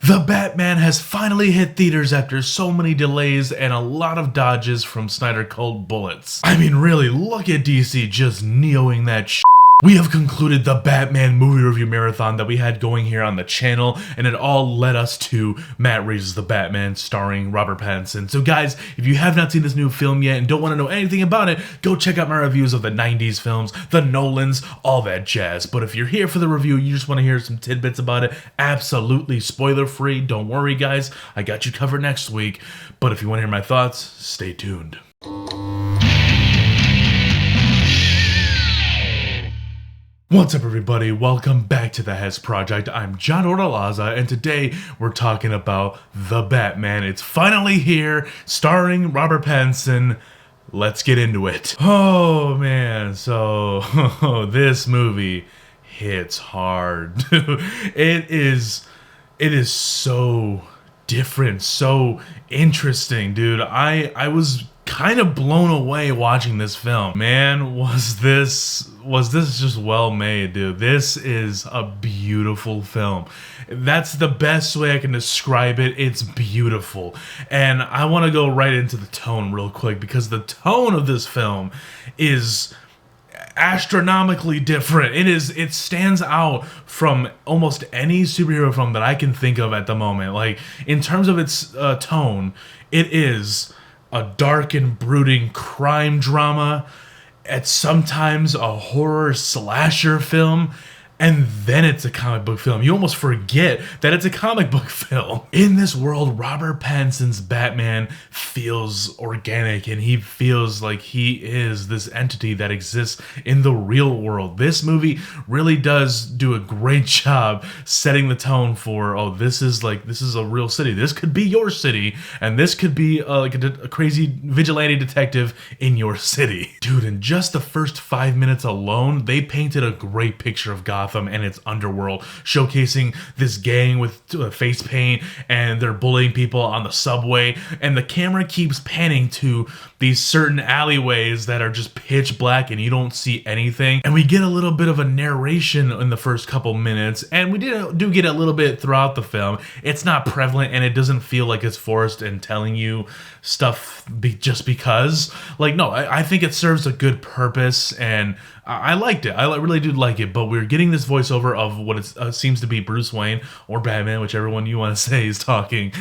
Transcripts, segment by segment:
The Batman has finally hit theaters after so many delays and a lot of dodges from Snyder Cult bullets. I mean, really, look at DC just neoing that shit. We have concluded the Batman movie review marathon that we had going here on the channel, and it all led us to Matt Reeves' The Batman starring Robert Pattinson. So guys, if you have not seen this new film yet and don't want to know anything about it, go check out my reviews of the 90s films, the Nolans, all that jazz. But if you're here for the review, you just want to hear some tidbits about it, absolutely spoiler free, don't worry guys, I got you covered next week. But if you want to hear my thoughts, stay tuned. What's up everybody, welcome back to the Hes Project. I'm John Ordalaza, and today we're talking about The Batman. It's finally here, starring Robert Pattinson. Let's get into it. Oh man, so this movie hits hard. It is so different, so interesting, dude. I was kind of blown away watching this film. Man, was this just well made, dude. This is a beautiful film. That's the best way I can describe it. It's beautiful. And I want to go right into the tone real quick, because the tone of this film is astronomically different. It stands out from almost any superhero film that I can think of at the moment. Like, in terms of its tone, it is a dark and brooding crime drama, at sometimes a horror slasher film, and then it's a comic book film. You almost forget that it's a comic book film. In this world, Robert Pattinson's Batman feels organic, and he feels like he is this entity that exists in the real world. This movie really does do a great job setting the tone for, oh, this is a real city. This could be your city, and this could be like a crazy vigilante detective in your city. Dude, in just the first 5 minutes alone, they painted a great picture of Gotham and its underworld, showcasing this gang with face paint, and they're bullying people on the subway, and the camera keeps panning to these certain alleyways that are just pitch black and you don't see anything, and we get a little bit of a narration in the first couple minutes, and we do get a little bit throughout the film. It's not prevalent, and it doesn't feel like it's forced and telling you stuff just because. Like, no, I think it serves a good purpose, and I liked it. I really do like it, but we're getting this voiceover of what it seems to be Bruce Wayne or Batman, whichever one you want to say is talking.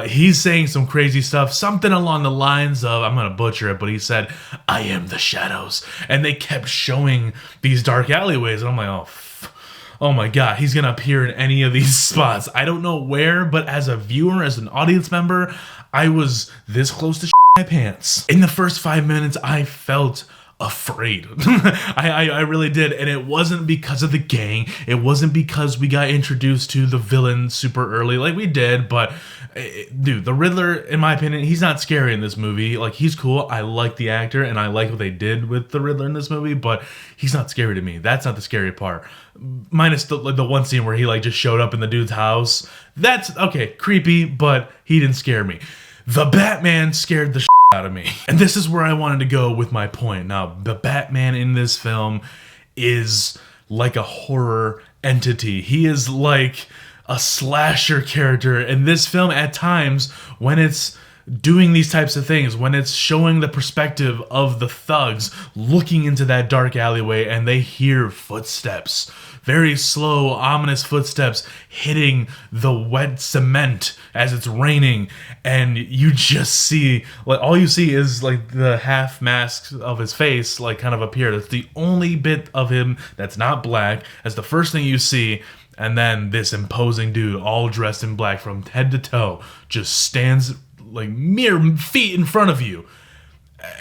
He's saying some crazy stuff, something along the lines of, I'm going to butcher it, but he said, "I am the shadows." And they kept showing these dark alleyways, and I'm like, oh my god, he's going to appear in any of these spots. I don't know where, but as a viewer, as an audience member, I was this close to my pants. In the first 5 minutes, I felt afraid. I really did, and it wasn't because of the gang. It wasn't because we got introduced to the villain super early like we did, but dude, the Riddler, in my opinion, he's not scary in this movie. Like, he's cool. I like the actor, and I like what they did with the Riddler in this movie, but he's not scary to me. That's not the scary part. Minus the one scene where he just showed up in the dude's house. That's okay, creepy, but he didn't scare me. The Batman scared the out of me. And this is where I wanted to go with my point. Now, the Batman in this film is like a horror entity. He is like a slasher character in this film at times, when it's doing these types of things, when it's showing the perspective of the thugs looking into that dark alleyway, and they hear footsteps, very slow, ominous footsteps hitting the wet cement as it's raining, and you just see, all you see is the half mask of his face kind of appear. That's the only bit of him that's not black. That's the first thing you see. And then this imposing dude, all dressed in black from head to toe, just stands mere feet in front of you,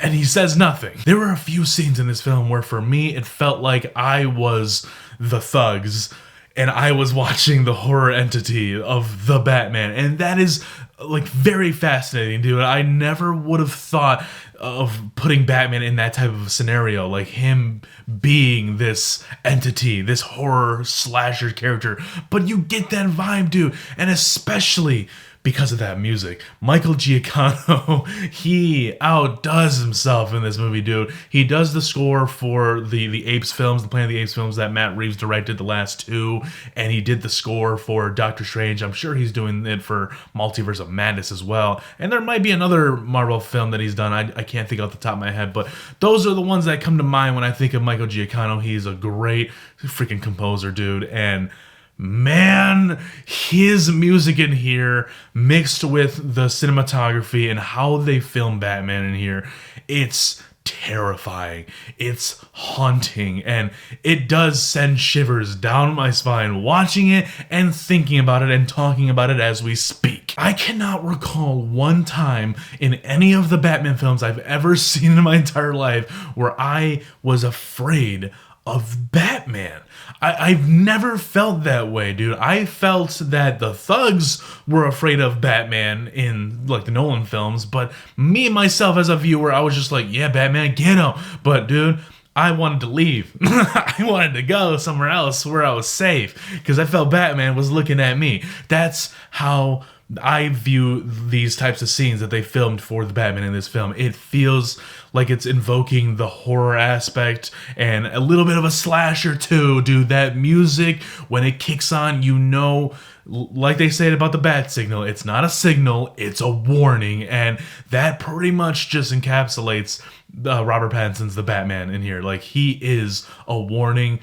and he says nothing. There were a few scenes in this film where, for me, it felt like I was the thugs and I was watching the horror entity of the Batman, and that is very fascinating, dude. I never would have thought of putting Batman in that type of a scenario, like him being this entity, this horror slasher character, but you get that vibe, dude, and especially because of that music. Michael Giacchino, he outdoes himself in this movie, dude. He does the score for the Apes films, the Planet of the Apes films that Matt Reeves directed, the last two, and he did the score for Doctor Strange. I'm sure he's doing it for Multiverse of Madness as well. And there might be another Marvel film that he's done. I can't think off the top of my head, but those are the ones that come to mind when I think of Michael Giacchino. He's a great freaking composer, dude. And man, his music in here mixed with the cinematography and how they film Batman in here, it's terrifying. It's haunting, and it does send shivers down my spine watching it and thinking about it and talking about it as we speak. I cannot recall one time in any of the Batman films I've ever seen in my entire life where I was afraid of Batman. I've never felt that way, dude. I felt that the thugs were afraid of Batman in like the Nolan films, but me myself as a viewer, I was just like, yeah, Batman, get him. But dude, I wanted to leave. I wanted to go somewhere else where I was safe because I felt Batman was looking at me. That's how I view these types of scenes that they filmed for the Batman in this film. It feels like it's invoking the horror aspect and a little bit of a slasher too, dude. That music, when it kicks on, you know, like they say about the bat signal, it's not a signal, it's a warning. And that pretty much just encapsulates Robert Pattinson's The Batman in here. Like, he is a warning.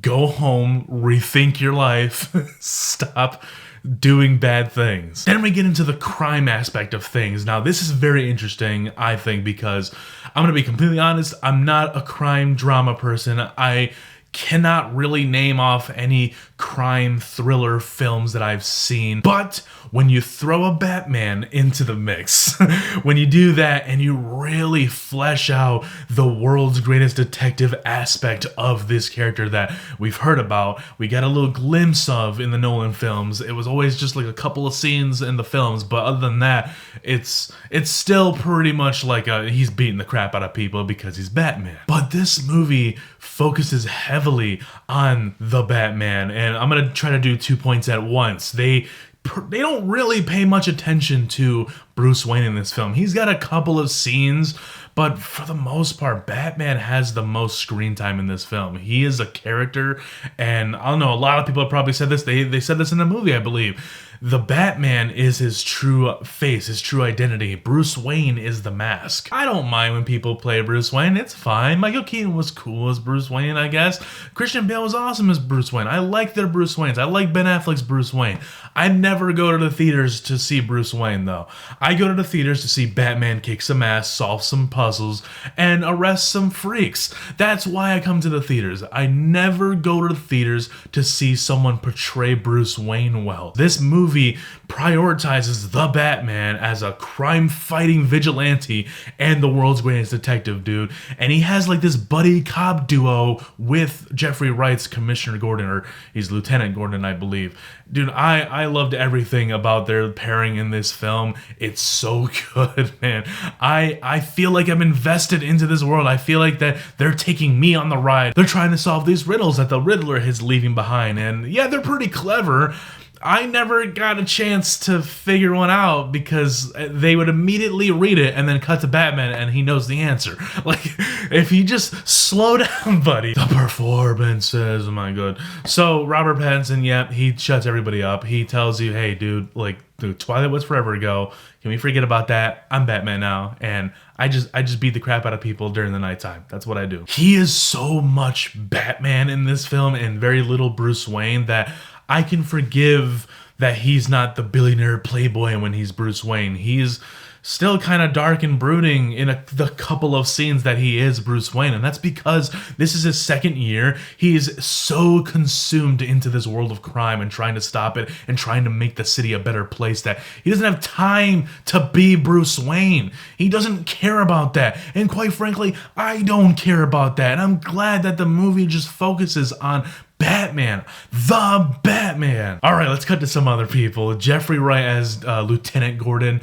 Go home, rethink your life, stop doing bad things. Then we get into the crime aspect of things. Now, this is very interesting, I think, because I'm going to be completely honest, I'm not a crime drama person. I cannot really name off any crime thriller films that I've seen, but when you throw a Batman into the mix, when you do that and you really flesh out the world's greatest detective aspect of this character that we've heard about, we got a little glimpse of in the Nolan films. It was always just like a couple of scenes in the films, but other than that, it's still pretty much like he's beating the crap out of people because he's Batman. But this movie focuses heavily on the Batman, and I'm gonna try to do 2 points at once. They don't really pay much attention to Bruce Wayne in this film. He's got a couple of scenes, but for the most part, Batman has the most screen time in this film. He is a character, and I don't know, a lot of people have probably said this. They said this in the movie, I believe. The Batman is his true face, his true identity. Bruce Wayne is the mask. I don't mind when people play Bruce Wayne. It's fine. Michael Keaton was cool as Bruce Wayne, I guess. Christian Bale was awesome as Bruce Wayne. I like their Bruce Waynes. I like Ben Affleck's Bruce Wayne. I never go to the theaters to see Bruce Wayne, though. I go to the theaters to see Batman kick some ass, solve some puzzles, and arrest some freaks. That's why I come to the theaters. I never go to the theaters to see someone portray Bruce Wayne well. This movie prioritizes the Batman as a crime-fighting vigilante and the world's greatest detective, dude. And he has like this buddy cop duo with Jeffrey Wright's Commissioner Gordon, or he's Lieutenant Gordon, I believe. Dude, I loved everything about their pairing in this film. It's so good, man. I feel like I'm invested into this world. I feel like that they're taking me on the ride. They're trying to solve these riddles that the Riddler is leaving behind. And yeah, they're pretty clever. I never got a chance to figure one out because they would immediately read it and then cut to Batman and he knows the answer. Like, if you just slow down, buddy. The performances, oh my god. So, Robert Pattinson, yeah, he shuts everybody up. He tells you, hey, dude, like, the Twilight was forever ago. Can we forget about that? I'm Batman now. And I just beat the crap out of people during the nighttime. That's what I do. He is so much Batman in this film and very little Bruce Wayne that I can forgive that he's not the billionaire playboy when he's Bruce Wayne. He's still kind of dark and brooding in the couple of scenes that he is Bruce Wayne. And that's because this is his second year. He's so consumed into this world of crime and trying to stop it and trying to make the city a better place that he doesn't have time to be Bruce Wayne. He doesn't care about that. And quite frankly, I don't care about that. And I'm glad that the movie just focuses on Batman, the Batman. All right, let's cut to some other people. Jeffrey Wright as Lieutenant Gordon.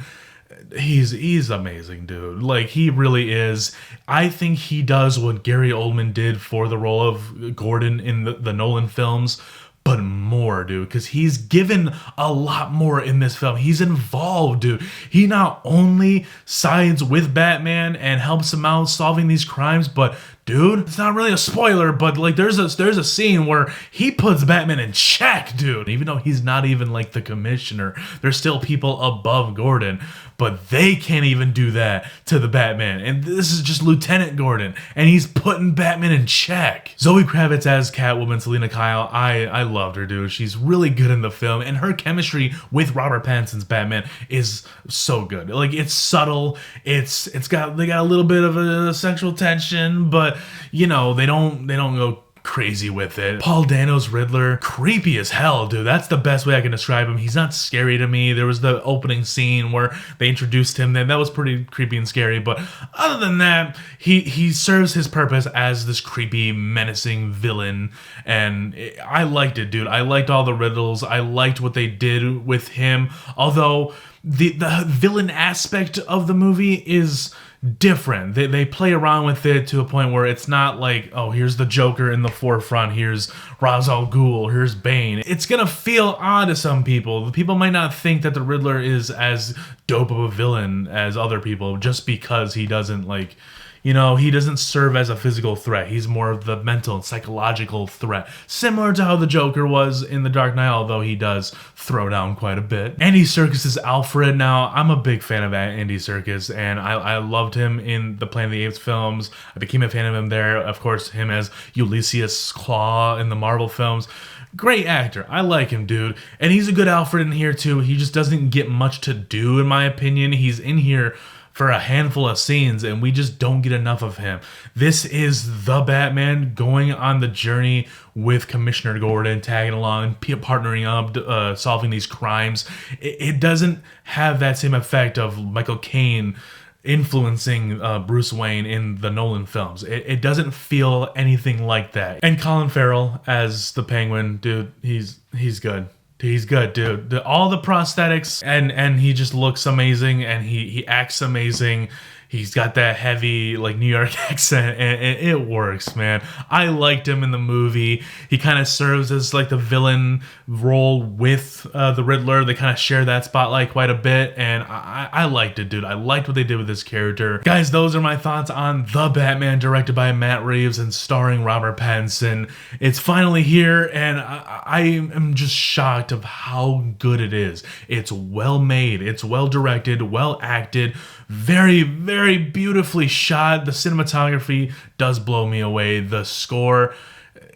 He's amazing, dude. Like, he really is. I think he does what Gary Oldman did for the role of Gordon in the Nolan films but more, dude, because he's given a lot more in this film. He's involved, dude. He not only sides with Batman and helps him out solving these crimes, but dude, it's not really a spoiler, but like there's a scene where he puts Batman in check, dude. Even though he's not even like the commissioner, there's still people above Gordon, but they can't even do that to the Batman. And this is just Lieutenant Gordon, and he's putting Batman in check. Zoe Kravitz as Catwoman, Selena Kyle, I loved her, dude. She's really good in the film, and her chemistry with Robert Pattinson's Batman is so good. Like, it's subtle. They got a little bit of a sexual tension, but you know, they don't go crazy with it. Paul Dano's Riddler, creepy as hell, dude. That's the best way I can describe him. He's not scary to me. There was the opening scene where they introduced him, that was pretty creepy and scary, but other than that, he serves his purpose as this creepy, menacing villain, and I liked it, dude. I liked all the riddles. I liked what they did with him, although the villain aspect of the movie is different. They play around with it to a point where it's not like, oh, here's the Joker in the forefront, here's Ra's al Ghul, here's Bane. It's gonna feel odd to some people. People might not think that the Riddler is as dope of a villain as other people just because he doesn't, like, you know, he doesn't serve as a physical threat. He's more of the mental and psychological threat. Similar to how the Joker was in The Dark Knight, although he does throw down quite a bit. Andy Serkis is Alfred. Now, I'm a big fan of Andy Serkis, and I loved him in the Planet of the Apes films. I became a fan of him there. Of course, him as Ulysses Claw in the Marvel films. Great actor. I like him, dude. And he's a good Alfred in here, too. He just doesn't get much to do, in my opinion. He's in here for a handful of scenes, and we just don't get enough of him. This is the Batman going on the journey with Commissioner Gordon, tagging along, partnering up, solving these crimes. It doesn't have that same effect of Michael Caine influencing Bruce Wayne in the Nolan films. It doesn't feel anything like that. And Colin Farrell as the Penguin, dude, he's good. He's good, dude. All the prosthetics, and he just looks amazing, and he acts amazing. He's got that heavy, like, New York accent, and it works, man. I liked him in the movie. He kind of serves as, like, the villain role with the Riddler. They kind of share that spotlight quite a bit, and I liked it, dude. I liked what they did with this character. Guys, those are my thoughts on The Batman, directed by Matt Reeves and starring Robert Pattinson. It's finally here, and I am just shocked of how good it is. It's well made. It's well directed, well acted, very, very beautifully shot. The cinematography does blow me away. The score,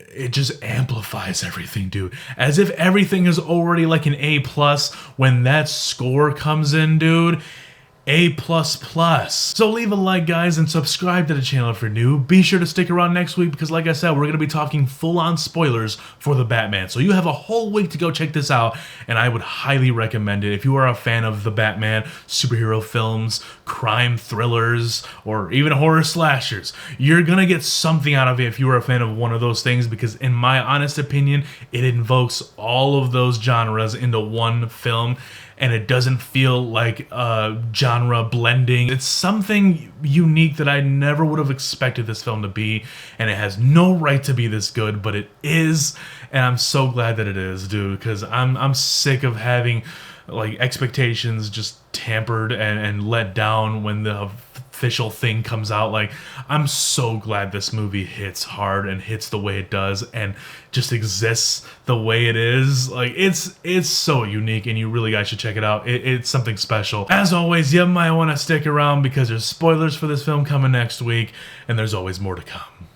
it just amplifies everything, dude. As if everything is already like an A+. When that score comes in, dude, A++. So leave a like, guys, and subscribe to the channel if you're new. Be sure to stick around next week because, like I said, we're going to be talking full-on spoilers for The Batman. So you have a whole week to go check this out, and I would highly recommend it. If you are a fan of The Batman, superhero films, crime thrillers, or even horror slashers, you're going to get something out of it if you are a fan of one of those things because, in my honest opinion, it invokes all of those genres into one film. And it doesn't feel like genre blending. It's something unique that I never would have expected this film to be, and it has no right to be this good, but it is, and I'm so glad that it is, dude, because I'm sick of having, like, expectations just tampered and let down when the official thing comes out. Like, I'm so glad this movie hits hard and hits the way it does and just exists the way it is. Like, it's so unique, and you really guys should check it out. It's something special. As always, you might want to stick around because there's spoilers for this film coming next week, and there's always more to come.